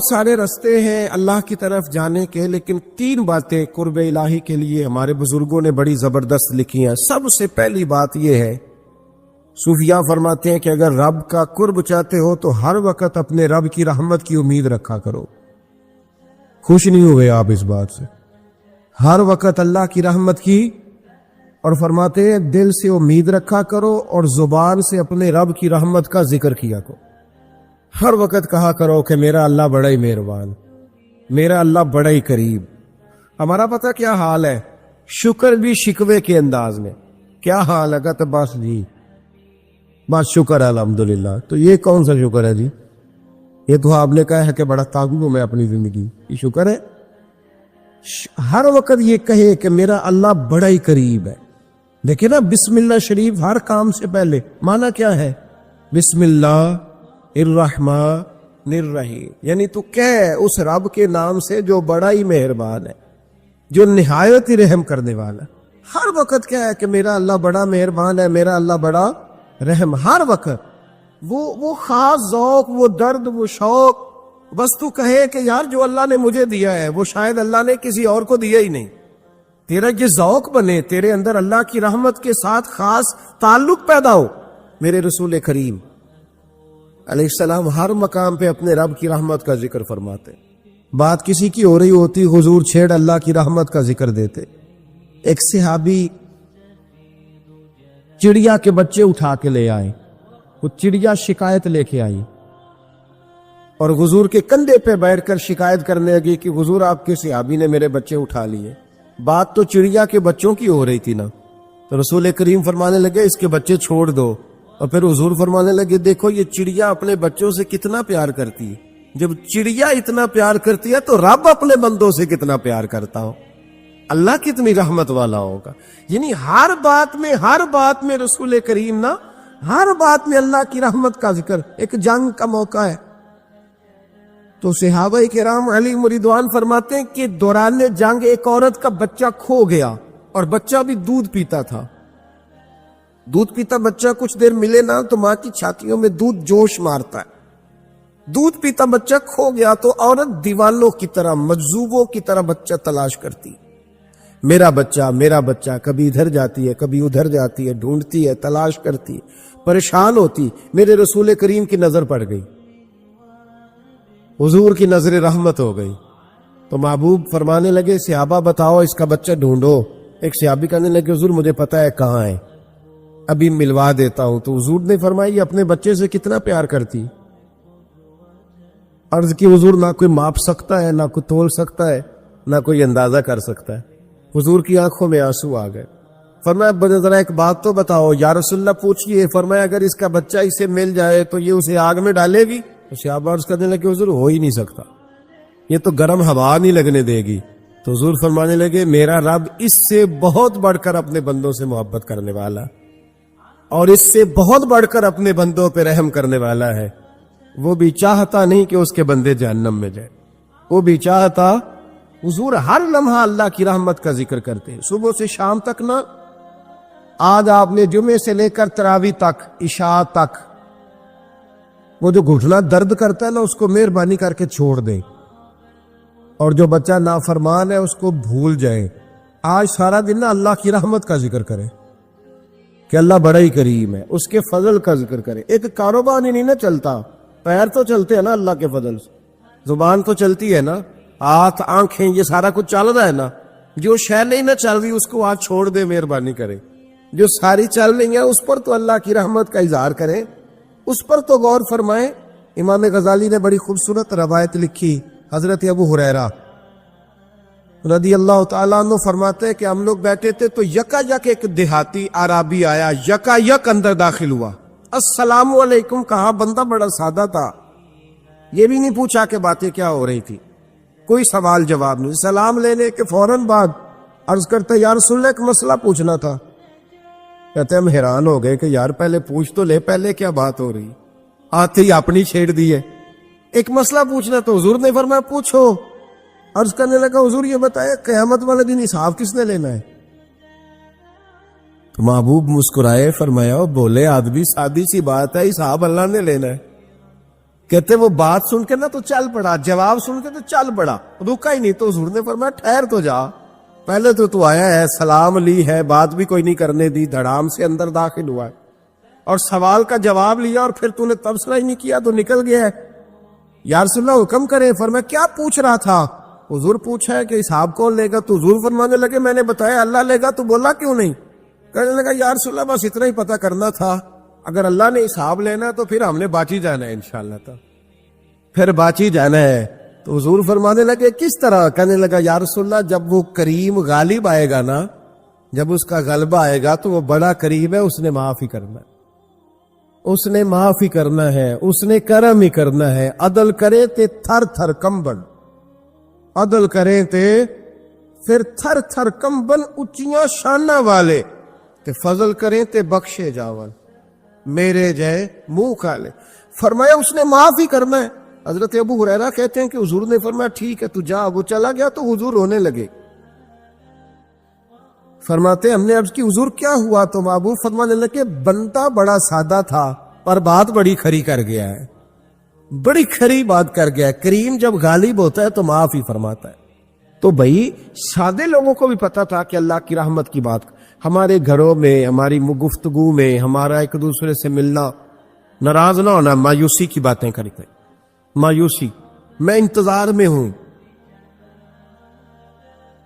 بہت سارے رستے ہیں اللہ کی طرف جانے کے، لیکن 3 باتیں قرب الہی کے لیے ہمارے بزرگوں نے بڑی زبردست لکھی ہیں۔ سب سے پہلی بات یہ ہے، صوفیاء فرماتے ہیں کہ اگر رب کا قرب چاہتے ہو تو ہر وقت اپنے رب کی رحمت کی امید رکھا کرو۔ خوش نہیں ہوئے آپ اس بات سے؟ ہر وقت اللہ کی رحمت کی، اور فرماتے ہیں دل سے امید رکھا کرو اور زبان سے اپنے رب کی رحمت کا ذکر کیا کرو۔ ہر وقت کہا کرو کہ میرا اللہ بڑا ہی مہربان، میرا اللہ بڑا ہی قریب۔ ہمارا پتہ کیا حال ہے؟ شکر بھی شکوے کے انداز میں۔ کیا حال ہے؟ تو بس جی بس شکر ہے الحمدللہ۔ تو یہ کون سا شکر ہے جی؟ یہ تو آپ نے کہا ہے کہ بڑا تانگ ہوں میں اپنی زندگی، یہ شکر ہے؟ ہر وقت یہ کہے کہ میرا اللہ بڑا ہی قریب ہے۔ دیکھیں نا، بسم اللہ شریف ہر کام سے پہلے معنی کیا ہے؟ بسم اللہ الرحمن الرحیم، یعنی تو کہہ اس رب کے نام سے جو بڑا ہی مہربان ہے، جو نہایت ہی رحم کرنے والا ہے۔ ہر وقت کیا ہے کہ میرا اللہ بڑا مہربان ہے، میرا اللہ بڑا رحم۔ ہر وقت وہ خاص ذوق، وہ درد، وہ شوق، بس تو کہے کہ یار جو اللہ نے مجھے دیا ہے وہ شاید اللہ نے کسی اور کو دیا ہی نہیں۔ تیرا یہ ذوق بنے، تیرے اندر اللہ کی رحمت کے ساتھ خاص تعلق پیدا ہو۔ میرے رسول کریم علیہ السلام ہر مقام پہ اپنے رب کی رحمت کا ذکر فرماتے۔ بات کسی کی ہو رہی ہوتی، حضور چھیڑ اللہ کی رحمت کا ذکر دیتے۔ ایک صحابی چڑیا کے بچے اٹھا کے لے آئے، وہ چڑیا شکایت لے کے آئی اور حضور کے کندھے پہ بیٹھ کر شکایت کرنے لگی کہ حضور آپ کے صحابی نے میرے بچے اٹھا لیے۔ بات تو چڑیا کے بچوں کی ہو رہی تھی نا، تو رسول کریم فرمانے لگے اس کے بچے چھوڑ دو، اور پھر حضور فرمانے لگے دیکھو یہ چڑیا اپنے بچوں سے کتنا پیار کرتی ہے۔ جب چڑیا اتنا پیار کرتی ہے تو رب اپنے بندوں سے کتنا پیار کرتا ہو، اللہ کتنی رحمت والا ہوگا۔ یعنی ہر بات میں رسول کریم نا، ہر بات میں اللہ کی رحمت کا ذکر۔ ایک جنگ کا موقع ہے تو صحابہ کرام علیہم رضوان فرماتے ہیں کہ دوران جنگ ایک عورت کا بچہ کھو گیا، اور بچہ بھی دودھ پیتا تھا۔ دودھ پیتا بچہ کچھ دیر ملے نا تو ماں کی چھاتیوں میں دودھ جوش مارتا ہے۔ دودھ پیتا بچہ کھو گیا تو عورت دیوانوں کی طرح، مجذوبوں کی طرح بچہ تلاش کرتی، میرا بچہ، کبھی ادھر جاتی ہے کبھی ادھر جاتی ہے، ڈھونڈتی ہے، تلاش کرتی، پریشان ہوتی۔ میرے رسول کریم کی نظر پڑ گئی، حضور کی نظر رحمت ہو گئی، تو محبوب فرمانے لگے صحابہ بتاؤ اس کا بچہ ڈھونڈو۔ ایک صحابی کہنے لگے حضور مجھے پتا ہے کہاں ہے، ابھی ملوا دیتا ہوں۔ تو حضور نے فرمایا یہ اپنے بچے سے کتنا پیار کرتی۔ عرض کی حضور نہ کوئی ماپ سکتا ہے، نہ کوئی تول سکتا ہے، نہ کوئی اندازہ کر سکتا ہے۔ حضور کی آنکھوں میں آنسو آ گئے۔ فرمایا ذرا ایک بات تو بتاؤ یا رسول اللہ پوچھئے۔ فرمایا اگر اس کا بچہ اسے مل جائے تو یہ اسے آگ میں ڈالے گی؟ تو صحابہ عرض کرنے لگے حضور ہو ہی نہیں سکتا، یہ تو گرم ہوا نہیں لگنے دے گی۔ تو حضور فرمانے لگے میرا رب اس سے بہت بڑھ کر اپنے بندوں سے محبت کرنے والا، اور اس سے بہت بڑھ کر اپنے بندوں پہ رحم کرنے والا ہے۔ وہ بھی چاہتا نہیں کہ اس کے بندے جہنم میں جائے، وہ بھی چاہتا۔ حضور ہر لمحہ اللہ کی رحمت کا ذکر کرتے ہیں، صبح سے شام تک نا۔ آج آپ نے جمعے سے لے کر تراویح تک، عشاء تک، وہ جو گھٹنا درد کرتا ہے نا اس کو مہربانی کر کے چھوڑ دیں، اور جو بچہ نافرمان ہے اس کو بھول جائیں۔ آج سارا دن نا اللہ کی رحمت کا ذکر کریں کہ اللہ بڑا ہی کریم ہے، اس کے فضل کا ذکر کریں۔ ایک کاروبار ہی نہیں نا چلتا، پیر تو چلتے ہیں نا اللہ کے فضل سے، زبان تو چلتی ہے نا، ہاتھ آنکھیں یہ سارا کچھ چل رہا ہے نا۔ جو شے نہیں نہ چل رہی اس کو آج چھوڑ دے، مہربانی کریں۔ جو ساری چل رہی ہیں اس پر تو اللہ کی رحمت کا اظہار کریں، اس پر تو غور فرمائیں۔ امام غزالی نے بڑی خوبصورت روایت لکھی، حضرت ابو ہریرہ رضی اللہ تعالیٰ عنہ فرماتے ہیں کہ ہم لوگ بیٹھے تھے تو یکا یک ایک دیہاتی عربی آیا، یکا یک اندر داخل ہوا۔ السلام علیکم کہا، بندہ بڑا سادہ تھا، یہ بھی نہیں پوچھا کہ باتیں کیا ہو رہی تھی، کوئی سوال جواب نہیں۔ سلام لینے کے فوراً بعد عرض کرتا یا رسول اللہ ایک مسئلہ پوچھنا تھا۔ کہتے ہم حیران ہو گئے کہ یار پہلے پوچھ تو لے، پہلے کیا بات ہو رہی، آتے ہی اپنی چھیڑ دی ہے۔ ایک مسئلہ پوچھنا تو حضور نے فرمایا پوچھو۔ عرض کرنے لگا حضور یہ بتائے قیامت والے دن حساب کس نے لینا ہے؟ تو محبوب مسکرائے، فرمایا بولے آدمی سادی سی بات ہے، حساب اللہ نے لینا ہے۔ کہتے وہ بات سن کے نا تو چل پڑا, جواب سن کے تو چل پڑا, رکا ہی نہیں. تو حضور نے فرمایا ٹھہر تو جا, پہلے تو آیا ہے, سلام لی ہے, بات بھی کوئی نہیں کرنے دی, دھڑام سے اندر داخل ہوا ہے, اور سوال کا جواب لیا, اور پھر تو نے تبصرہ ہی نہیں کیا تو نکل گیا ہے. یا رسول اللہ حکم کرے. فرمایا کیا پوچھ رہا تھا؟ حضور پوچھا ہے کہ حساب کون لے گا؟ تو حضور فرمانے لگے میں نے بتایا اللہ لے گا, تو بولا کیوں نہیں؟ کہنے لگا یا رسول اللہ بس اتنا ہی پتہ کرنا تھا, اگر اللہ نے حساب لینا تو پھر ہم نے باچی جانا ہے انشاءاللہ. تو پھر باچی جانا ہے. تو حضور فرمانے لگے کس طرح؟ کہنے لگا یا رسول اللہ جب وہ کریم غالب آئے گا نا, جب اس کا غلبہ آئے گا تو وہ بڑا قریب ہے, اس نے معاف ہی کرنا ہے, اس نے معاف ہی کرنا ہے, اس نے کرم ہی کرنا ہے. عدل کرے تے تھر تھر کمبن, عدل کریں تے پھر تھر تھر کمبن اچیاں شانہ والے, تے فضل کریں تے بخشے جاون میرے جے منہ کالے. فرمایا اس نے معاف ہی کرنا ہے. حضرت ابو ہریرہ کہتے ہیں کہ حضور نے فرمایا ٹھیک ہے تو جا. وہ چلا گیا تو حضور رونے لگے. فرماتے ہم نے عرض کی حضور کیا ہوا؟ تو محبوب فرمانے لگے بندہ بڑا سادہ تھا پر بات بڑی کھری کر گیا ہے, بڑی کھری بات کر گیا ہے. کریم جب غالب ہوتا ہے تو معاف ہی فرماتا ہے. تو بھائی سادے لوگوں کو بھی پتا تھا کہ اللہ کی رحمت کی بات, ہمارے گھروں میں, ہماری گفتگو میں, ہمارا ایک دوسرے سے ملنا, ناراض نہ ہونا, مایوسی کی باتیں کرتے, مایوسی. میں انتظار میں ہوں,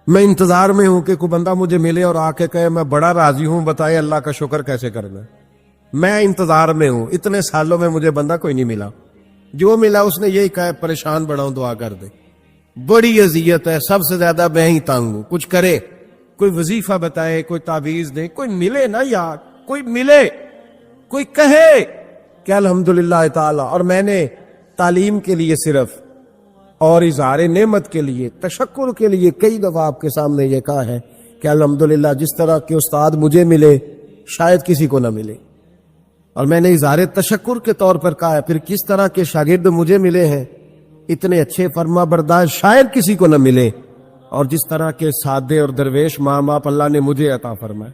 میں انتظار میں ہوں کہ کوئی بندہ مجھے ملے اور آ کے کہے میں بڑا راضی ہوں, بتائے اللہ کا شکر کیسے کرنا ہے. میں انتظار میں ہوں, اتنے سالوں میں مجھے بندہ کوئی نہیں ملا, جو ملا اس نے یہی کہا پریشان بڑا ہوں دعا کر دے, بڑی اذیت ہے, سب سے زیادہ میں ہی تنگ ہوں. کچھ کرے, کوئی وظیفہ بتائے, کوئی تعویذ دے, کوئی ملے نا یار, کوئی ملے, کوئی کہے کہ الحمدللہ تعالی. اور میں نے تعلیم کے لیے صرف اور اظہار نعمت کے لیے, تشکر کے لیے کئی دفعہ آپ کے سامنے یہ کہا ہے کہ الحمدللہ جس طرح کے استاد مجھے ملے شاید کسی کو نہ ملے, اور میں نے اظہار تشکر کے طور پر کہا ہے پھر کس طرح کے شاگرد مجھے ملے ہیں اتنے اچھے فرما بردار شاید کسی کو نہ ملے, اور جس طرح کے سادے اور درویش ماں باپ اللہ نے مجھے عطا فرمائے.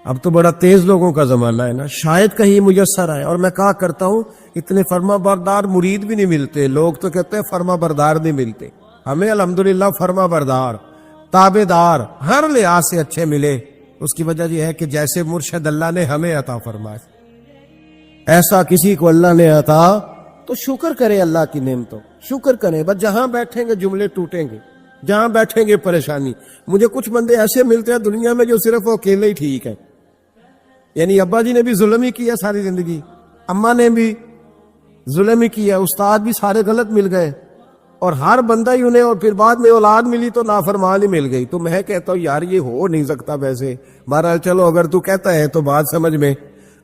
اب تو بڑا تیز لوگوں کا زمانہ ہے نا, شاید کہیں میسر آئے. اور میں کہا کرتا ہوں اتنے فرما بردار مرید بھی نہیں ملتے, لوگ تو کہتے ہیں فرما بردار نہیں ملتے. ہمیں الحمدللہ فرما بردار, تابع دار ہر لحاظ سے اچھے ملے. اس کی وجہ یہ ہے کہ جیسے مرشد اللہ نے ہمیں عطا فرمائے, ایسا کسی کو اللہ نے عطا, تو شکر کرے اللہ کی نعمتوں, شکر کریں. بس جہاں بیٹھیں گے جملے ٹوٹیں گے, جہاں بیٹھیں گے پریشانی. مجھے کچھ بندے ایسے ملتے ہیں دنیا میں جو صرف وہ اکیلے ہی ٹھیک ہے, یعنی ابا جی نے بھی ظلم ہی کیا ساری زندگی, اماں نے بھی ظلم ہی کیا, استاد بھی سارے غلط مل گئے, اور ہر بندہ ہی انہیں, اور پھر بعد میں اولاد ملی تو نافرمان ہی مل گئی. تو میں کہتا ہوں یار یہ ہو نہیں سکتا. ویسے بہرحال چلو اگر تو کہتا ہے تو بات سمجھ میں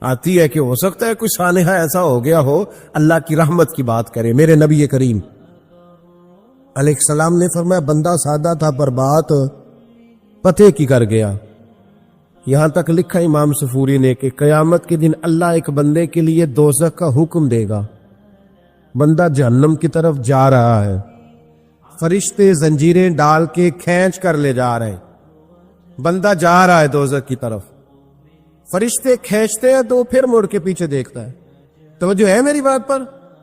آتی ہے کہ ہو سکتا ہے کوئی سانحہ ایسا ہو گیا ہو. اللہ کی رحمت کی بات کرے. میرے نبی کریم علیہ السلام نے فرمایا بندہ سادہ تھا پر بات پتے کی کر گیا. یہاں تک لکھا امام صفوری نے کہ قیامت کے دن اللہ ایک بندے کے لیے دوزخ کا حکم دے گا. بندہ جہنم کی طرف جا رہا ہے, فرشتے زنجیریں ڈال کے کھینچ کر لے جا رہے ہیں. بندہ جا رہا ہے دوزخ کی طرف, فرشتے کھینچتے ہیں تو پھر مڑ کے پیچھے دیکھتا ہے. توجہ ہے میری بات پر؟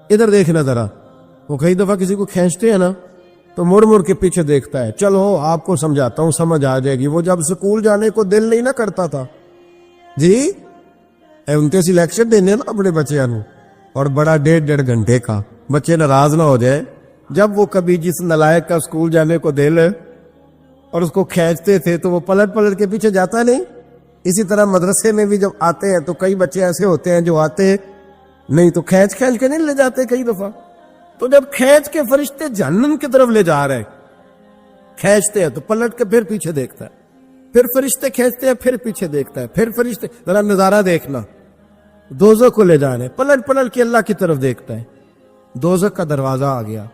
ادھر دیکھنا ذرا. وہ کئی دفعہ کسی کو کھینچتے ہیں نا تو مڑ مڑ کے پیچھے دیکھتا ہے. چلو آپ کو سمجھاتا ہوں, سمجھ آ جائے گی. وہ جب سکول جانے کو دل نہیں نہ کرتا تھا جی, انتے سلیکشن دینے نا اپنے بچیاں نو, اور بڑا 1.5 گھنٹے کا, بچے ناراض نہ ہو جائے. جب وہ کبھی جس نلائق کا سکول جانے کو دل ہے اور اس کو کھینچتے تھے تو وہ پلٹ پلٹ کے پیچھے جاتا نہیں. اسی طرح مدرسے میں بھی جب آتے ہیں تو کئی بچے ایسے ہوتے ہیں جو آتے نہیں تو کھینچ کھینچ کے نہیں لے جاتے کئی دفعہ. تو جب کھینچ کے فرشتے جہنم کی طرف لے جا رہے ہیں, کھینچتے ہیں تو پلٹ کے پھر پیچھے دیکھتا ہے, پھر فرشتے کھینچتے ہیں پھر پیچھے دیکھتا ہے, پھر فرشتے, ذرا نظارہ دیکھنا, دوزخ کو لے جانے, پلٹ پلٹ کے اللہ کی طرف دیکھتا ہے. دوزخ کا دروازہ آ گیا,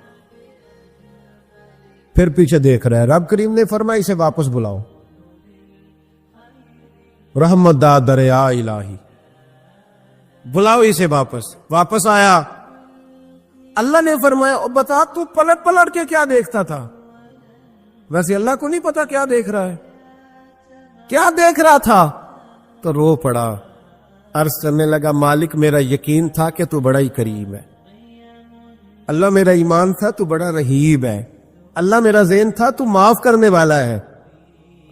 پھر پیچھے دیکھ رہا ہے. رب کریم نے فرمایا اسے واپس بلاؤ, رحمت دا دریا الہی, بلاؤ اسے واپس. واپس آیا, اللہ نے فرمایا بتا تو پلٹ پلٹ کے کیا دیکھتا تھا؟ ویسے اللہ کو نہیں پتا کیا دیکھ رہا ہے, کیا دیکھ رہا تھا. تو رو پڑا, عرض کرنے لگا مالک میرا یقین تھا کہ تو بڑا ہی کریم ہے, اللہ میرا ایمان تھا تو بڑا رحیم ہے، اللہ میرا ذہن تھا تو معاف کرنے والا ہے۔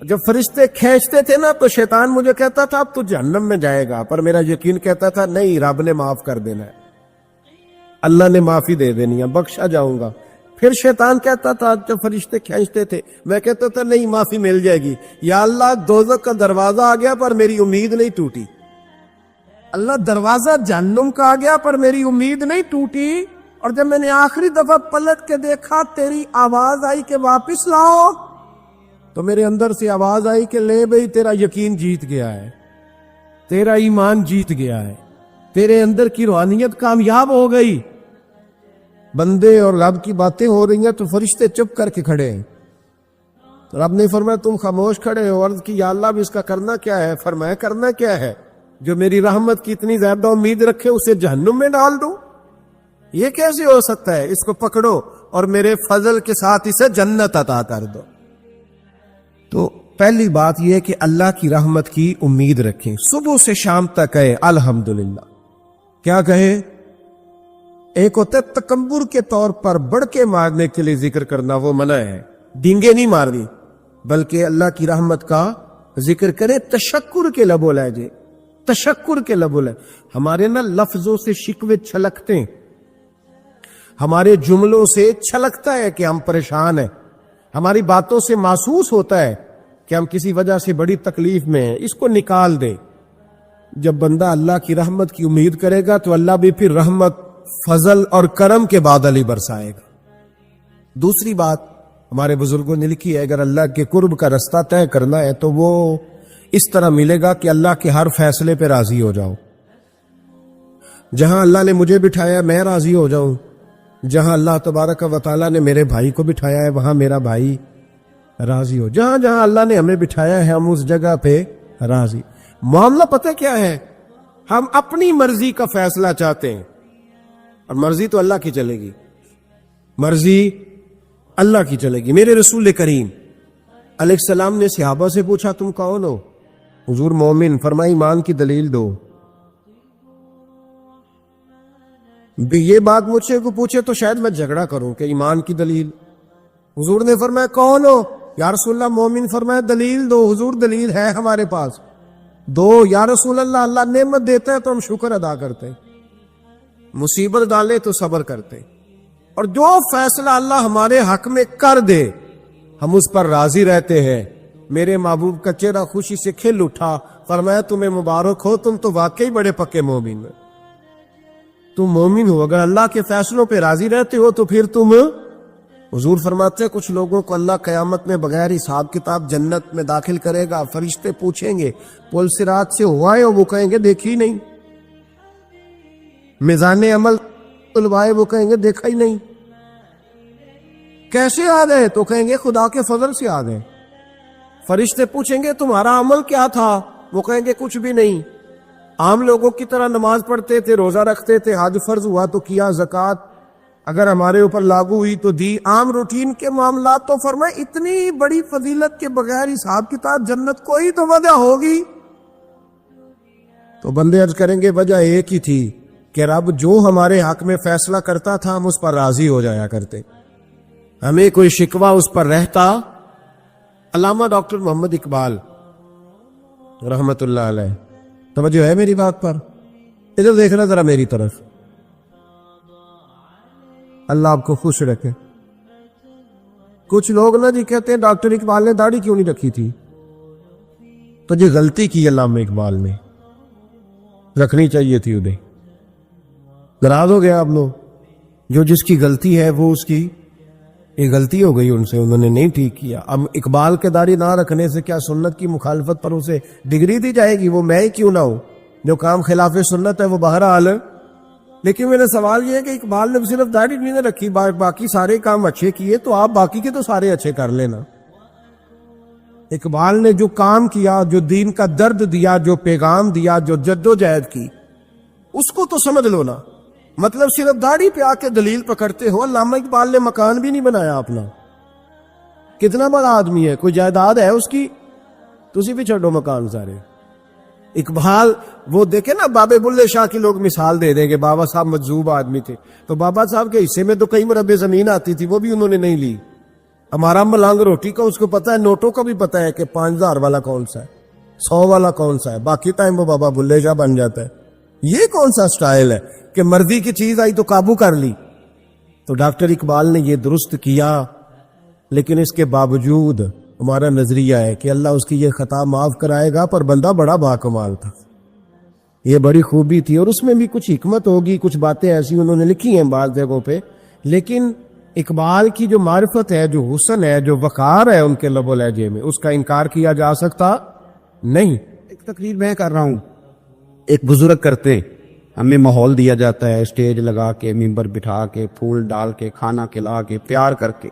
جب فرشتے کھینچتے تھے نا تو شیطان مجھے کہتا تھا اب تو جہنم میں جائے گا، پر میرا یقین کہتا تھا نہیں، رب نے معاف کر دینا ہے، اللہ نے معافی دے دینی ہے، بخشا جاؤں گا۔ پھر شیطان کہتا تھا جب فرشتے کھینچتے تھے، میں کہتا تھا نہیں، معافی مل جائے گی، یا اللہ دوزخ کا دروازہ آ گیا پر میری امید نہیں ٹوٹی، اللہ دروازہ جہنم کا آ گیا پر میری امید نہیں ٹوٹی، اور جب میں نے آخری دفعہ پلٹ کے دیکھا تیری آواز آئی کہ واپس لاؤ، تو میرے اندر سے آواز آئی کہ لے بھئی تیرا یقین جیت گیا ہے، تیرا ایمان جیت گیا ہے، تیرے اندر کی روحانیت کامیاب ہو گئی۔ بندے اور رب کی باتیں ہو رہی ہیں تو فرشتے چپ کر کے کھڑے ہیں، تو رب نے فرمایا تم خاموش کھڑے ہو، عرض کی یا اللہ اب اس کا کرنا کیا ہے؟ فرمایا کرنا کیا ہے؟ جو میری رحمت کی اتنی زیادہ امید رکھے اسے جہنم میں ڈال دوں؟ یہ کیسے ہو سکتا ہے؟ اس کو پکڑو اور میرے فضل کے ساتھ اسے جنت عطا کر دو۔ تو پہلی بات یہ کہ اللہ کی رحمت کی امید رکھیں، صبح سے شام تک کہے الحمدللہ۔ کیا کہے؟ ایک ہوتا ہے تکبر کے طور پر بڑھ کے مارنے کے لیے ذکر کرنا، وہ منع ہے، ڈینگے نہیں مارنی، بلکہ اللہ کی رحمت کا ذکر کرے تشکر کے لب لہجے، تشکر کے لب لہجے۔ ہمارے نا لفظوں سے شکوے چھلکتے ہیں، ہمارے جملوں سے چھلکتا ہے کہ ہم پریشان ہیں، ہماری باتوں سے محسوس ہوتا ہے کہ ہم کسی وجہ سے بڑی تکلیف میں ہیں، اس کو نکال دے۔ جب بندہ اللہ کی رحمت کی امید کرے گا تو اللہ بھی پھر رحمت، فضل اور کرم کے بادل ہی برسائے گا۔ دوسری بات ہمارے بزرگوں نے لکھی ہے، اگر اللہ کے قرب کا رستہ طے کرنا ہے تو وہ اس طرح ملے گا کہ اللہ کے ہر فیصلے پہ راضی ہو جاؤ۔ جہاں اللہ نے مجھے بٹھایا میں راضی ہو جاؤں، جہاں اللہ تبارک و تعالیٰ نے میرے بھائی کو بٹھایا ہے وہاں میرا بھائی راضی ہو، جہاں جہاں اللہ نے ہمیں بٹھایا ہے ہم اس جگہ پہ راضی۔ معاملہ پتہ کیا ہے؟ ہم اپنی مرضی کا فیصلہ چاہتے ہیں، اور مرضی تو اللہ کی چلے گی، مرضی اللہ کی چلے گی۔ میرے رسول کریم علیہ السلام نے صحابہ سے پوچھا تم کون ہو؟ حضور مومن، فرمایا ایمان کی دلیل دو۔ یہ بات مجھ سے کو پوچھے تو شاید میں جھگڑا کروں کہ ایمان کی دلیل۔ حضور نے فرمایا کون ہو؟ یا رسول اللہ مومن۔ فرمایا دلیل دو۔ حضور دلیل ہے ہمارے پاس، دو۔ یا رسول اللہ اللہ نعمت دیتا ہے تو ہم شکر ادا کرتے ہیں، مصیبت ڈالے تو صبر کرتے ہیں، اور جو فیصلہ اللہ ہمارے حق میں کر دے ہم اس پر راضی رہتے ہیں۔ میرے محبوب کا چہرہ خوشی سے کھل اٹھا، فرمایا تمہیں مبارک ہو، تم تو واقعی بڑے پکے مومن ہو، تم مومن ہو، اگر اللہ کے فیصلوں پہ راضی رہتے ہو تو پھر تم۔ حضور فرماتے ہیں کچھ لوگوں کو اللہ قیامت میں بغیر حساب کتاب جنت میں داخل کرے گا، فرشتے پوچھیں گے پل صراط سے ہوا ہے؟ وہ کہیں گے دیکھی نہیں۔ میزان عمل تلوائے؟ وہ کہیں گے دیکھا ہی نہیں۔ کیسے آ گئے؟ تو کہیں گے خدا کے فضل سے آ گئے۔ فرشتے پوچھیں گے تمہارا عمل کیا تھا؟ وہ کہیں گے کچھ بھی نہیں، عام لوگوں کی طرح نماز پڑھتے تھے، روزہ رکھتے تھے، حج فرض ہوا تو کیا، زکوٰۃ اگر ہمارے اوپر لاگو ہوئی تو دی، عام روٹین کے معاملات۔ تو فرمائے اتنی بڑی فضیلت کے بغیر حساب کتاب جنت کوئی تو وجہ ہوگی۔ تو بندے عرض کریں گے وجہ ایک ہی تھی کہ رب جو ہمارے حق میں فیصلہ کرتا تھا ہم اس پر راضی ہو جایا کرتے، ہمیں کوئی شکوہ اس پر رہتا۔ علامہ ڈاکٹر محمد اقبال رحمت اللہ علیہ، توجہ ہے میری بات پر؟ ادھر دیکھنا ذرا میری طرف، اللہ آپ کو خوش رکھے۔ کچھ لوگ نا جی کہتے ہیں ڈاکٹر اقبال نے داڑھی کیوں نہیں رکھی تھی؟ تو جی غلطی کی علامہ اقبال نے، رکھنی چاہیے تھی انہیں۔ ناراض ہو گیا آپ لوگ، جو جس کی غلطی ہے وہ اس کی یہ غلطی ہو گئی ان سے، انہوں نے نہیں ٹھیک کیا۔ اب اقبال کے داڑھی نہ رکھنے سے کیا سنت کی مخالفت پر اسے ڈگری دی جائے گی؟ وہ میں ہی کیوں نہ ہوں، جو کام خلاف سنت ہے وہ بہرحال۔ لیکن میرا سوال یہ ہے کہ اقبال نے صرف داڑھی نہیں رکھی، باقی سارے کام اچھے کیے، تو آپ باقی کے تو سارے اچھے کر لینا۔ اقبال نے جو کام کیا، جو دین کا درد دیا، جو پیغام دیا، جو جد و جہد کی، اس کو تو سمجھ لو نا۔ مطلب صرف داڑھی پہ آ کے دلیل پکڑتے ہو۔ علامہ اقبال نے مکان بھی نہیں بنایا اپنا، کتنا بڑا آدمی ہے، کوئی جائیداد ہے اس کی؟ تسی بھی چھوڑو مکان سارے، اقبال وہ دیکھے نا بابے بلے شاہ کی لوگ مثال دے دیں گے، بابا صاحب مجذوب آدمی تھے، تو بابا صاحب کے حصے میں تو کئی مربع زمین آتی تھی، وہ بھی انہوں نے نہیں لی۔ ہمارا ملانگ روٹی کا اس کو پتا ہے، نوٹوں کا بھی پتا ہے کہ 5000 والا کون سا ہے، 100 والا کون سا ہے، باقی ٹائم وہ بابا بلے شاہ بن جاتا ہے۔ یہ کون سا سٹائل ہے کہ مرضی کی چیز آئی تو قابو کر لی؟ تو ڈاکٹر اقبال نے یہ درست کیا، لیکن اس کے باوجود ہمارا نظریہ ہے کہ اللہ اس کی یہ خطا معاف کرائے گا، پر بندہ بڑا باکمال تھا، یہ بڑی خوبی تھی، اور اس میں بھی کچھ حکمت ہوگی، کچھ باتیں ایسی انہوں نے لکھی ہیں بعض جگہوں پہ، لیکن اقبال کی جو معرفت ہے، جو حسن ہے، جو وقار ہے ان کے لب و لہجے میں، اس کا انکار کیا جا سکتا نہیں۔ ایک تقریر میں کر رہا ہوں، ایک بزرگ کرتے، ہمیں ماحول دیا جاتا ہے، اسٹیج لگا کے، ممبر بٹھا کے، پھول ڈال کے، کھانا کھلا کے، پیار کر کے۔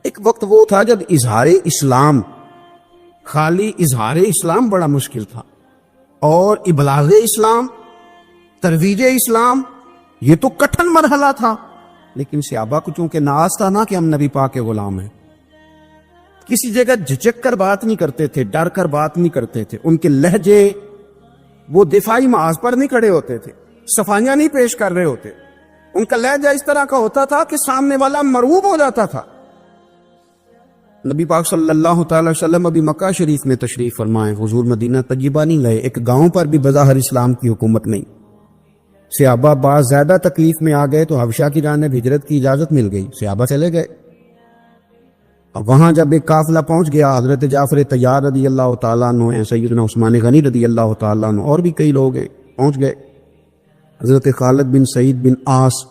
ایک وقت وہ تھا جب اظہار اسلام، خالی اظہار اسلام بڑا مشکل تھا، اور ابلاغ اسلام، ترویج اسلام، یہ تو کٹھن مرحلہ تھا۔ لیکن صحابہ کو چونکہ ناز تھا نا کہ ہم نبی پاک کے غلام ہیں، کسی جگہ جھجک کر بات نہیں کرتے تھے، ڈر کر بات نہیں کرتے تھے، ان کے لہجے وہ دفاعی محاذ پر نہیں کھڑے ہوتے تھے، صفائیاں نہیں پیش کر رہے ہوتے، ان کا لہجہ اس طرح کا ہوتا تھا کہ سامنے والا مرعوب ہو جاتا تھا۔ نبی پاک صلی اللہ تعالی وسلم ابھی مکہ شریف میں تشریف فرمائے، حضور مدینہ طیبہ نہیں گئے، ایک گاؤں پر بھی بظاہر اسلام کی حکومت نہیں، صحابہ بعض زیادہ تکلیف میں آ گئے تو حبشہ کی جانب ہجرت کی اجازت مل گئی، صحابہ چلے گئے۔ اب وہاں جب ایک قافلہ پہنچ گیا، حضرت جعفر طیار رضی اللہ تعالیٰ عنہ ہیں، سیدنا عثمان غنی رضی اللہ تعالیٰ عنہ، اور بھی کئی لوگ ہیں، پہنچ گئے۔ حضرت خالد بن سعید بن عاص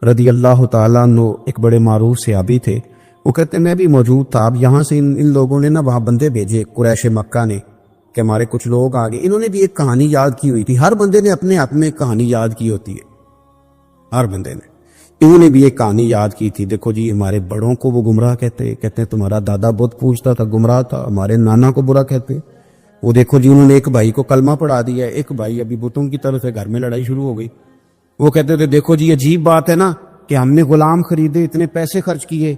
رضی اللہ تعالیٰ عنہ ایک بڑے معروف صحابی تھے، وہ کہتے میں بھی موجود تھا۔ اب یہاں سے ان لوگوں نے نا وہاں بندے بھیجے، قریش مکہ نے، کہ ہمارے کچھ لوگ آگے، انہوں نے بھی ایک کہانی یاد کی ہوئی تھی، ہر بندے نے اپنے آپ میں کہانی یاد کی ہوتی ہے، ہر بندے نے، انہوں نے بھی ایک کہانی یاد کی تھی، دیکھو جی ہمارے بڑوں کو وہ گمراہ کہتے ہیں تمہارا دادا بت پوجتا تھا، گمراہ تھا، ہمارے نانا کو برا کہتے ہیں، وہ دیکھو جی انہوں نے ایک بھائی کو کلمہ پڑھا دیا ہے، ایک بھائی ابھی بتوں کی طرف سے گھر میں لڑائی شروع ہو گئی، وہ کہتے تھے دیکھو جی عجیب بات ہے نا کہ ہم نے غلام خریدے، اتنے پیسے خرچ کیے،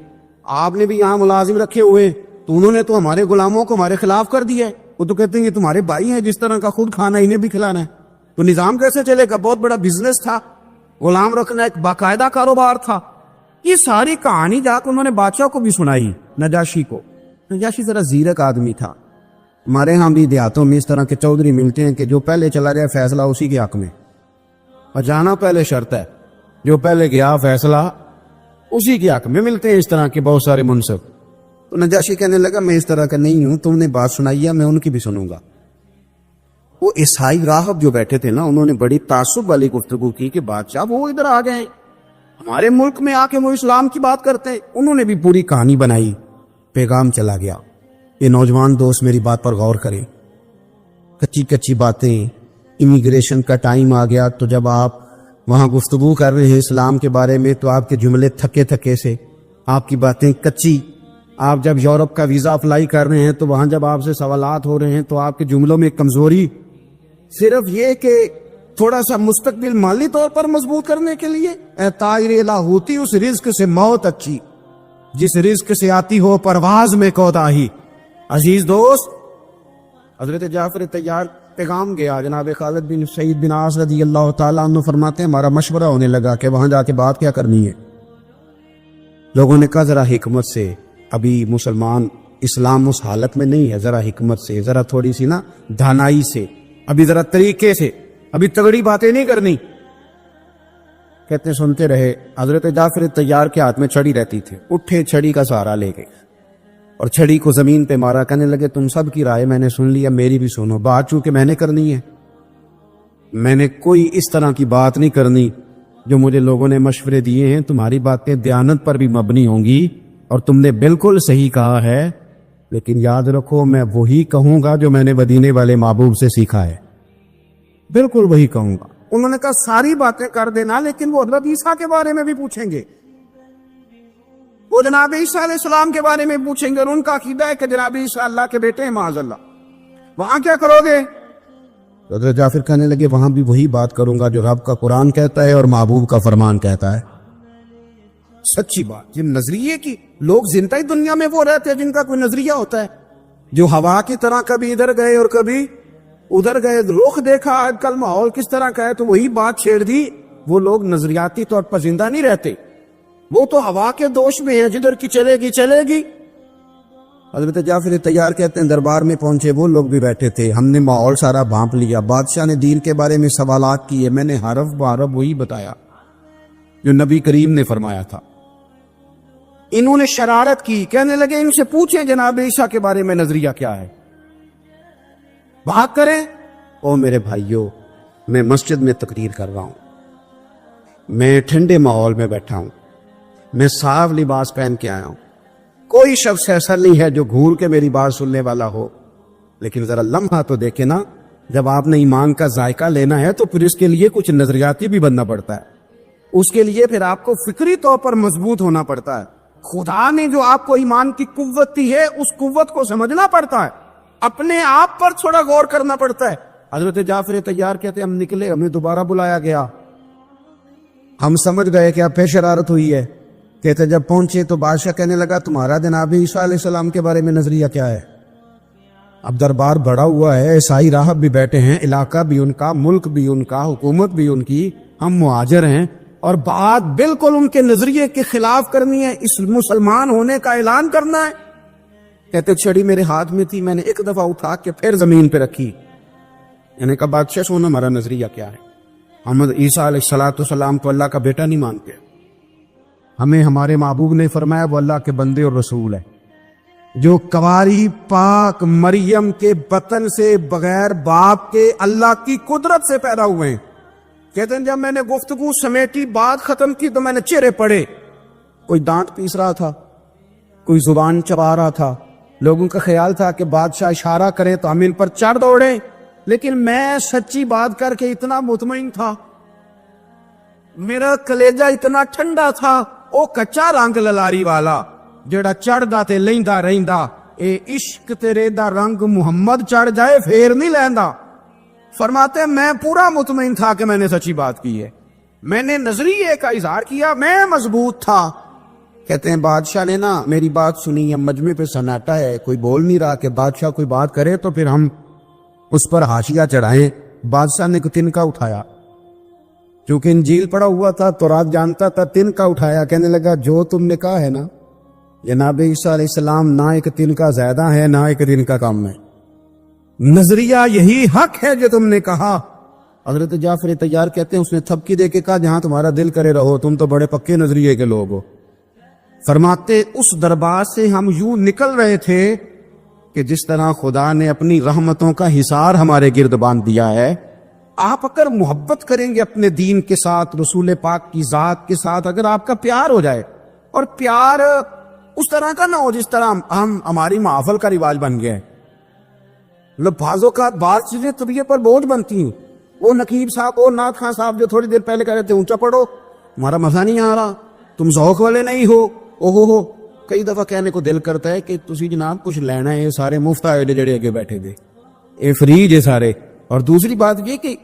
آپ نے بھی یہاں ملازم رکھے ہوئے، تو انہوں نے تو ہمارے غلاموں کو ہمارے خلاف کر دیا ہے، وہ تو کہتے ہیں یہ تمہارے بھائی ہیں، جس طرح کا خود کھانا انہیں بھی کھلانا ہے، تو نظام کیسے چلے گا؟ بہت بڑا بزنس تھا، غلام رکھنا ایک باقاعدہ کاروبار تھا۔ یہ ساری کہانی جا کے انہوں نے بادشاہ کو بھی سنائی، نجاشی کو۔ نجاشی ذرا زیرک آدمی تھا، ہمارے ہاں بھی دیہاتوں میں اس طرح کے چودھری ملتے ہیں کہ جو پہلے چلا جائے فیصلہ اسی کے حق میں، اور جانا پہلے شرط ہے، جو پہلے گیا فیصلہ اسی کے حق میں ملتے ہیں، اس طرح کے بہت سارے منصب۔ تو نجاشی کہنے لگا میں اس طرح کا نہیں ہوں، تم نے بات سنائی ہے میں ان کی بھی سنوں گا۔ وہ عیسائی راہب جو بیٹھے تھے نا، انہوں نے بڑی تعصب والی گفتگو کی کہ بادشاہ وہ ادھر آ گئے ہمارے ملک میں آ کے وہ اسلام کی بات کرتے ہیں۔ انہوں نے بھی پوری کہانی بنائی، پیغام چلا گیا، یہ نوجوان دوست میری بات پر غور کریں، کچی کچی باتیں، امیگریشن کا ٹائم آ گیا تو جب آپ وہاں گفتگو کر رہے ہیں اسلام کے بارے میں تو آپ کے جملے تھکے تھکے سے، آپ کی باتیں کچی۔ آپ جب یورپ کا ویزا اپلائی کر رہے ہیں تو وہاں جب آپ سے سوالات ہو رہے ہیں تو آپ کے جملوں میں کمزوری، صرف یہ کہ تھوڑا سا مستقبل مالی طور پر مضبوط کرنے کے لیے، اے طائر لاہوتی اس رزق سے موت اچھی جس رزق سے آتی ہو پرواز میں کوتاہی۔ عزیز دوست، حضرت جعفر طیار پیغام گیا، جناب خالد بن سعید بن عاص رضی اللہ تعالیٰ عنہ فرماتے ہیں ہمارا مشورہ ہونے لگا کہ وہاں جا کے بات کیا کرنی ہے۔ لوگوں نے کہا ذرا حکمت سے، ابھی مسلمان اسلام اس حالت میں نہیں ہے، ذرا حکمت سے، ذرا تھوڑی سی نا دھانائی سے، ابھی ذرا طریقے سے، ابھی تگڑی باتیں نہیں کرنی۔ کہتے سنتے رہے۔ حضرت جعفر طیار کے ہاتھ میں چھڑی رہتی تھی، اٹھے چھڑی کا سہارا لے گئے اور چھڑی کو زمین پہ مارا، کہنے لگے تم سب کی رائے میں نے سن لیا، میری بھی سنو، بات چونکہ میں نے کرنی ہے، میں نے کوئی اس طرح کی بات نہیں کرنی جو مجھے لوگوں نے مشورے دیے ہیں، تمہاری باتیں دیانت پر بھی مبنی ہوں گی اور تم نے بالکل صحیح کہا ہے، لیکن یاد رکھو میں وہی کہوں گا جو میں نے مدینے والے محبوب سے سیکھا ہے، بالکل وہی کہوں گا۔ انہوں نے کہا ساری باتیں کر دینا لیکن وہ حضرت عیسیٰ کے بارے میں بھی پوچھیں گے، وہ جناب عیسیٰ علیہ السلام کے بارے میں پوچھیں گے، اور ان کا عقیدہ ہے کہ جناب عیسیٰ اللہ کے بیٹے ہیں معاذ اللہ، وہاں کیا کرو گے؟ حضرت جعفر کہنے لگے وہاں بھی وہی بات کروں گا جو رب کا قرآن کہتا ہے اور محبوب کا فرمان کہتا ہے۔ سچی بات، جن نظریے کی لوگ زندہ ہی دنیا میں وہ رہتے ہیں جن کا کوئی نظریہ ہوتا ہے، جو ہوا کی طرح کبھی ادھر گئے اور کبھی ادھر گئے رخ دیکھا آج کل ماحول کس طرح کا ہے تو وہی بات چھیڑ دی. وہ لوگ نظریاتی طور پر زندہ نہیں رہتے, وہ تو ہوا کے دوش میں ہیں, جدھر کی چلے گی چلے گی. حضرت جعفر طیار کہتے ہیں دربار میں پہنچے, وہ لوگ بھی بیٹھے تھے, ہم نے ماحول سارا بھانپ لیا. بادشاہ نے دین کے بارے میں سوالات کیے, میں نے حرف بحرف وہی بتایا جو نبی کریم نے فرمایا تھا. انہوں نے شرارت کی, کہنے لگے ان سے پوچھیں جناب عیسیٰ کے بارے میں نظریہ کیا ہے, بات کریں. او میرے بھائیوں, میں مسجد میں تقریر کر رہا ہوں, میں ٹھنڈے ماحول میں بیٹھا ہوں, میں صاف لباس پہن کے آیا ہوں, کوئی شخص ایسا نہیں ہے جو گھور کے میری بات سننے والا ہو. لیکن ذرا لمحہ تو دیکھیں نا, جب آپ نے ایمان کا ذائقہ لینا ہے تو پھر اس کے لیے کچھ نظریاتی بھی بننا پڑتا ہے, اس کے لیے پھر آپ کو فکری طور پر مضبوط ہونا پڑتا ہے. خدا نے جو آپ کو ایمان کی قوت دی ہے اس قوت کو سمجھنا پڑتا ہے, اپنے آپ پر تھوڑا غور کرنا پڑتا ہے. حضرت جعفر طیار کہتے ہم نکلے, ہمیں دوبارہ بلایا گیا, ہم سمجھ گئے کہ اب پہ شرارت ہوئی ہے. کہتے جب پہنچے تو بادشاہ کہنے لگا تمہارا جناب عیسیٰ علیہ السلام کے بارے میں نظریہ کیا ہے. اب دربار بڑا ہوا ہے, عیسائی راہب بھی بیٹھے ہیں, علاقہ بھی ان کا, ملک بھی ان کا, حکومت بھی ان کی, ہم مہاجر ہیں, اور بات بالکل ان کے نظریے کے خلاف کرنی ہے, اس مسلمان ہونے کا اعلان کرنا ہے. کہتے چھڑی میرے ہاتھ میں تھی, میں نے ایک دفعہ اٹھا کے پھر زمین پہ رکھی, یعنی کہ بادشاہ سونا ہمارا نظریہ کیا ہے. محمد عیسیٰ علیہ السلام کو اللہ کا بیٹا نہیں مانتے, ہمیں ہمارے محبوب نے فرمایا وہ اللہ کے بندے اور رسول ہے, جو کواری پاک مریم کے بطن سے بغیر باپ کے اللہ کی قدرت سے پیدا ہوئے ہیں. کہتے ہیں جب میں نے گفتگو سمیٹی, بات ختم کی تو میں نے چہرے پڑے, کوئی دانت پیس رہا تھا, کوئی زبان چبا رہا تھا. لوگوں کا خیال تھا کہ بادشاہ اشارہ کرے تو ہم ان پر چڑھ دوڑیں, لیکن میں سچی بات کر کے اتنا مطمئن تھا, میرا کلیجہ اتنا ٹھنڈا تھا, او کچا رنگ للاری والا جڑا چڑھدا تے لیندا رہندا, اے عشق تیرے دا رنگ محمد چڑھ جائے پھر نہیں لیندا. فرماتے میں پورا مطمئن تھا کہ میں نے سچی بات کی ہے, میں نے نظریے کا اظہار کیا, میں مضبوط تھا. کہتے ہیں بادشاہ نے نا میری بات سنی, ہم مجمع پہ سناٹا ہے, کوئی بول نہیں رہا کہ بادشاہ کوئی بات کرے تو پھر ہم اس پر حاشیہ چڑھائیں. بادشاہ نے کوئی تنکا اٹھایا, چونکہ انجیل پڑا ہوا تھا تو رات جانتا تھا, تنکا اٹھایا, کہنے لگا جو تم نے کہا ہے نا جناب عیسیٰ علیہ السلام نہ ایک تنکا زیادہ ہے نہ ایک دن کا کم ہے, نظریہ یہی حق ہے جو تم نے کہا. حضرت جعفر طیار کہتے ہیں اس نے تھپکی دے کے کہا جہاں تمہارا دل کرے رہو, تم تو بڑے پکے نظریے کے لوگ ہو. فرماتے اس دربار سے ہم یوں نکل رہے تھے کہ جس طرح خدا نے اپنی رحمتوں کا حصار ہمارے گرد باندھ دیا ہے, آپ اگر محبت کریں گے اپنے دین کے ساتھ, رسول پاک کی ذات کے ساتھ, اگر آپ کا پیار ہو جائے, اور پیار اس طرح کا نہ ہو جس طرح ہماری محفل کا رواج بن گیا ہے. مطلب بعض اوقات بعض چیزیں طبیعت پر بوجھ بنتی ہیں. وہ نقیب صاحب, وہ نعت خان صاحب جو تھوڑی دیر پہلے کہہ رہے تھے اونچا پڑھو, تمہارا مزہ نہیں آ رہا, تم ذوق والے نہیں ہو, اوہو. کئی دفعہ کہنے کو دل کرتا ہے کہ تسی جناب کچھ لینا ہے, سارے مفت آئے جڑے اگے بیٹھے تھے, اے فری جے سارے. اور دوسری بات یہ کہ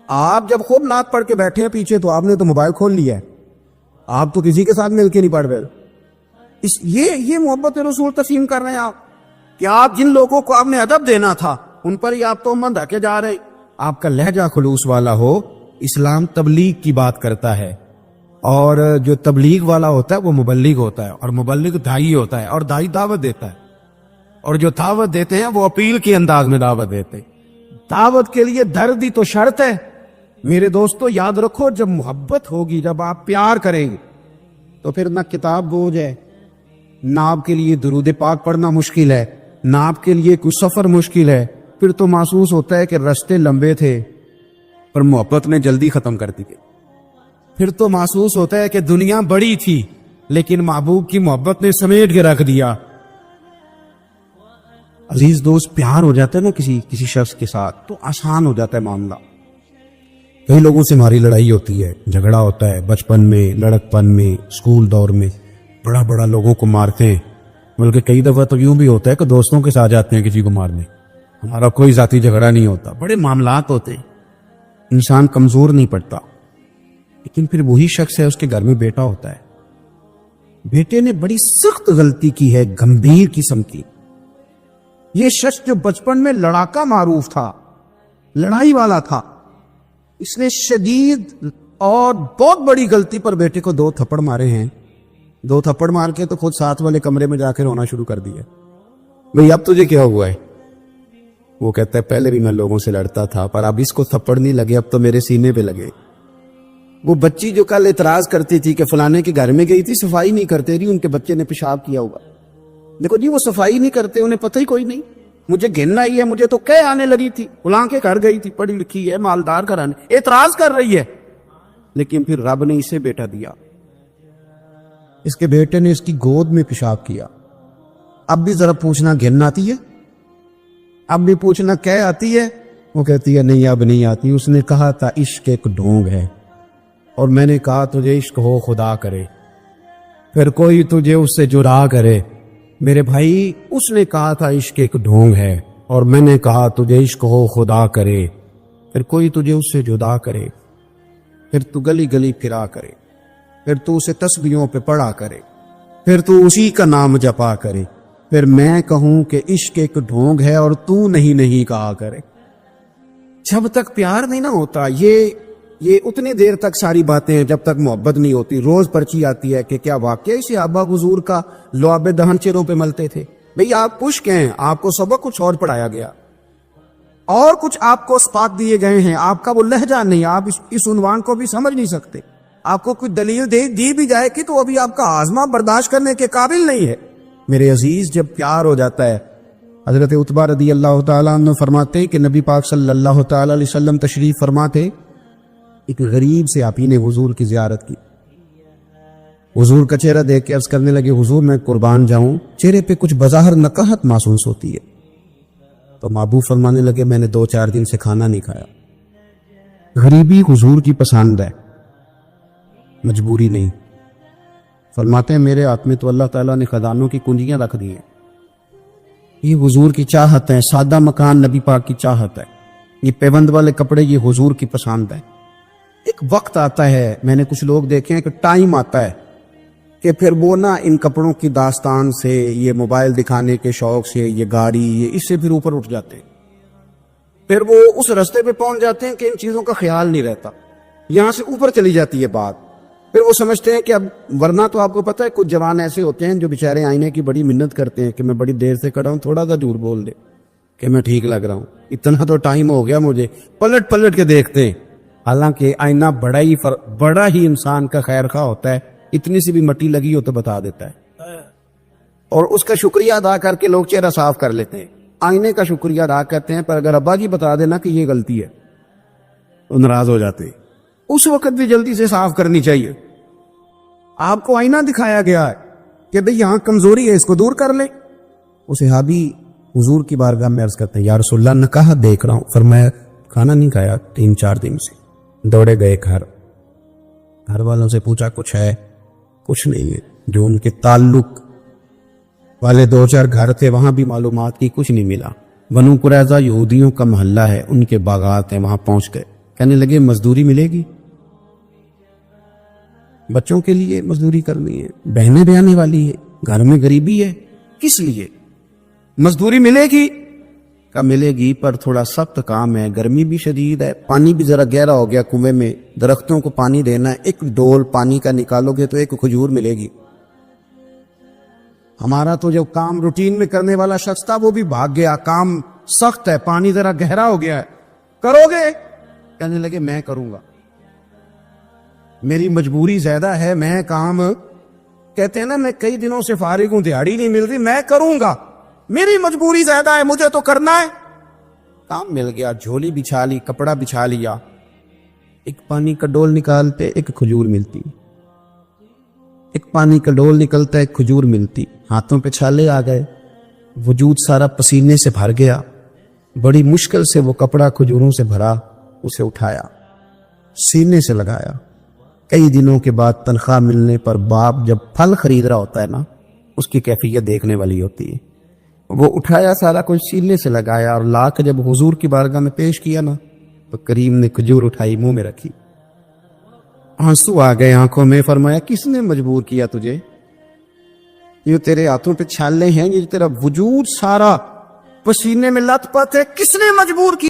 آپ جب خوب نعت پڑھ کے بیٹھے ہیں پیچھے تو آپ نے تو موبائل کھول لیا ہے, آپ تو کسی کے ساتھ مل کے نہیں پڑھ رہے. یہ محبت رسول تسلیم کر رہے ہیں آپ, کہ آپ جن لوگوں کو آپ نے ادب دینا تھا ان پر ہی آپ تو من ڈھکے جا رہے. آپ کا لہجہ خلوص والا ہو. اسلام تبلیغ کی بات کرتا ہے, اور جو تبلیغ والا ہوتا ہے وہ مبلغ ہوتا ہے, اور مبلغ دائی ہوتا ہے, اور دائی دعوت دیتا ہے, اور جو دعوت دیتے ہیں وہ اپیل کے انداز میں دعوت دیتے ہیں. دعوت کے لیے درد ہی تو شرط ہے. میرے دوستو یاد رکھو, جب محبت ہوگی, جب آپ پیار کریں گے تو پھر نہ کتاب بوجھ ہے, نہ آپ کے لیے درود پاک پڑھنا مشکل ہے, نہ آپ کے لیے کوئی سفر مشکل ہے. پھر تو محسوس ہوتا ہے کہ رستے لمبے تھے پر محبت نے جلدی ختم کر دی. پھر تو محسوس ہوتا ہے کہ دنیا بڑی تھی لیکن محبوب کی محبت نے سمیٹ کے رکھ دیا. عزیز دوست, پیار ہو جاتا ہے نا کسی شخص کے ساتھ تو آسان ہو جاتا ہے معاملہ. کئی لوگوں سے ہماری لڑائی ہوتی ہے, جھگڑا ہوتا ہے, بچپن میں, لڑکپن میں, اسکول دور میں بڑا لوگوں کو مارتے ہیں. بلکہ کئی دفعہ تو یوں بھی ہوتا ہے کہ دوستوں کے ساتھ جاتے ہیں کسی کو مارنے, ہمارا کوئی ذاتی جھگڑا نہیں ہوتا. بڑے معاملات ہوتے ہیں, انسان کمزور نہیں پڑتا. لیکن پھر وہی شخص ہے, اس کے گھر میں بیٹا ہوتا ہے, بیٹے نے بڑی سخت غلطی کی ہے, گمبھیر قسم کی. یہ شخص جو بچپن میں لڑاکا معروف تھا, لڑائی والا تھا. اس نے شدید اور بہت بڑی غلطی پر بیٹے کو 2 تھپڑ مارے ہیں. 2 تھپڑ مار کے تو خود ساتھ والے کمرے میں جا کے رونا شروع کر دیا. بھئی اب تجھے کیا ہوا ہے؟ وہ کہتا ہے پہلے بھی میں لوگوں سے لڑتا تھا پر اب اس کو تھپڑ نہیں لگے, اب تو میرے سینے پہ لگے. وہ بچی جو کل اعتراض کرتی تھی کہ فلانے کے گھر میں گئی تھی, صفائی نہیں کرتے رہی, ان کے بچے نے پیشاب کیا ہوگا. دیکھو جی, وہ صفائی نہیں کرتے, انہیں پتہ ہی کوئی نہیں. مجھے گھن آئی ہے, مجھے تو کہہ آنے لگی تھی, فلاں کے گھر گئی تھی, پڑھی لکھی ہے, مالدار گھرانے, اعتراض کر رہی ہے. لیکن پھر رب نے اسے بیٹا دیا. اس کے بیٹے نے اس کی گود میں پیشاب کیا. اب بھی ذرا پوچھنا گھن آتی ہے؟ اب بھی پوچھنا کہہ آتی ہے؟ وہ کہتی ہے نہیں اب نہیں آتی. اس نے کہا تھا عشق ایک ڈھونگ ہے, اور میں نے کہا تجھے عشق ہو خدا کرے, پھر کوئی تجھے اس سے جدا کرے. میرے بھائی, اس نے کہا تھا عشق ایک ڈھونگ ہے, اور میں نے کہا تجھے عشق ہو خدا کرے, پھر کوئی تجھے اس سے جدا کرے, پھر تو گلی گلی پھرا کرے, پھر تو اسے تسبیحوں پہ پڑھا کرے, پھر تو اسی کا نام جپا کرے, پھر میں کہوں کہ عشق ایک ڈھونگ ہے اور تو نہیں کہا کرے. جب تک پیار نہیں نہ ہوتا, یہ اتنی دیر تک ساری باتیں ہیں جب تک محبت نہیں ہوتی. روز پرچی آتی ہے کہ کیا واقعی صحابہ حضور کا لعاب دہن چہروں پہ ملتے تھے. بھئی آپ خشک ہیں, آپ کو سبق کچھ اور پڑھایا گیا, اور کچھ آپ کو اسباق دیے گئے ہیں, آپ کا وہ لہجہ نہیں, آپ اس عنوان کو بھی سمجھ نہیں سکتے. آپ کو کوئی دلیل دی بھی جائے گی تو ابھی آپ کا آزما برداشت کرنے کے قابل نہیں ہے. میرے عزیز, جب پیار ہو جاتا ہے, حضرت عتبہ رضی اللہ تعالیٰ عنہ فرماتے کہ نبی پاک صلی اللہ تعالیٰ علیہ وسلم تشریف فرماتے, ایک غریب سے آپ ہی نے حضور کی زیارت کی. حضور کا چہرہ دیکھ کے عرض کرنے لگے حضور میں قربان جاؤں, چہرے پہ کچھ بظاہر نکاہت محسوس ہوتی ہے. تو محبوب فرمانے لگے میں نے 2-4 دن سے کھانا نہیں کھایا. غریبی حضور کی پسند ہے, مجبوری نہیں. فرماتے ہیں میرے ہاتھ میں تو اللہ تعالیٰ نے خزانوں کی کنجیاں رکھ دی ہیں. یہ حضور کی چاہت ہے. سادہ مکان نبی پاک کی چاہت ہے. یہ پیوند والے کپڑے یہ حضور کی پسند ہے. ایک وقت آتا ہے, میں نے کچھ لوگ دیکھے ہیں کہ ٹائم آتا ہے کہ پھر وہ نا ان کپڑوں کی داستان سے, یہ موبائل دکھانے کے شوق سے, یہ گاڑی, یہ اس سے پھر اوپر اٹھ جاتے ہیں. پھر وہ اس رستے پہ پہنچ جاتے ہیں کہ ان چیزوں کا خیال نہیں رہتا, یہاں سے اوپر چلی جاتی ہے بات. پھر وہ سمجھتے ہیں کہ اب ورنہ تو آپ کو پتہ ہے کچھ جوان ایسے ہوتے ہیں جو بیچارے آئینے کی بڑی منت کرتے ہیں کہ میں بڑی دیر سے کھڑا ہوں, تھوڑا سا جھوٹ بول دے کہ میں ٹھیک لگ رہا ہوں, اتنا تو ٹائم ہو گیا مجھے. پلٹ پلٹ کے دیکھتے ہیں, حالانکہ آئینہ بڑا ہی انسان کا خیر خواہ ہوتا ہے. اتنی سی بھی مٹی لگی ہو تو بتا دیتا ہے, اور اس کا شکریہ ادا کر کے لوگ چہرہ صاف کر لیتے ہیں. آئینے کا شکریہ ادا کرتے ہیں, پر اگر ابا جی بتا دینا کہ یہ غلطی ہے تو ناراض ہو جاتے ہیں. اس وقت بھی جلدی سے صاف کرنی چاہیے. آپ کو آئینہ دکھایا گیا ہے کہ بھئی یہاں کمزوری ہے, اس کو دور کر لیں. وہ صحابی حضور کی بارگاہ میں عرض کرتے ہیں یا رسول اللہ, نکاح دیکھ رہا ہوں. فرمایا کھانا نہیں کھایا 3-4 دن سے. دوڑے گئے گھر والوں سے پوچھا کچھ ہے؟ کچھ نہیں ہے. جو ان کے تعلق والے 2-4 گھر تھے وہاں بھی معلومات کی کچھ نہیں ملا. بنو قریظہ یہودیوں کا محلہ ہے, ان کے باغات ہیں, وہاں پہنچ گئے. کہنے لگے مزدوری ملے گی, بچوں کے لیے مزدوری کرنی ہے, بہنیں بھی آنے والی ہے, گھر میں غریبی ہے, کس لیے مزدوری ملے گی؟ کا ملے گی پر تھوڑا سخت کام ہے, گرمی بھی شدید ہے, پانی بھی ذرا گہرا ہو گیا کنویں میں, درختوں کو پانی دینا ہے, 1 ڈول پانی کا نکالو گے تو 1 کھجور ملے گی. ہمارا تو جو کام روٹین میں کرنے والا شخص تھا وہ بھی بھاگ گیا, کام سخت ہے, پانی ذرا گہرا ہو گیا ہے, کرو گے؟ کہنے لگے میں کروں گا, میری مجبوری زیادہ ہے, میں کام کہتے ہیں نا میں کئی دنوں سے فارغ ہوں, دیہڑی نہیں مل رہی, میں کروں گا, میری مجبوری زیادہ ہے, مجھے تو کرنا ہے. کام مل گیا, جھولی بچھا لی, کپڑا بچھا لیا, 1 پانی کا ڈول نکالتے 1 کھجور ملتی, 1 پانی کا ڈول نکلتا 1 کھجور ملتی. ہاتھوں پہ چھالے آ گئے, وجود سارا پسینے سے بھر گیا. بڑی مشکل سے وہ کپڑا کھجوروں سے بھرا, اسے اٹھایا, سینے سے لگایا. کئی دنوں کے بعد تنخواہ ملنے پر باپ جب پھل خرید رہا ہوتا ہے نا, اس کی کیفیت دیکھنے والی ہوتی ہے. وہ اٹھایا, سارا کچھ سینے سے لگایا, اور لا کے جب حضور کی بارگاہ میں پیش کیا نا, تو کریم نے کھجور اٹھائی, منہ میں رکھی, آنسو آ گئے آنکھوں میں. فرمایا کس نے مجبور کیا تجھے؟ یہ تیرے ہاتھوں پہ چھالے ہیں, یہ تیرا وجود سارا پسینے میں لت پت ہے, کس نے مجبور کیا؟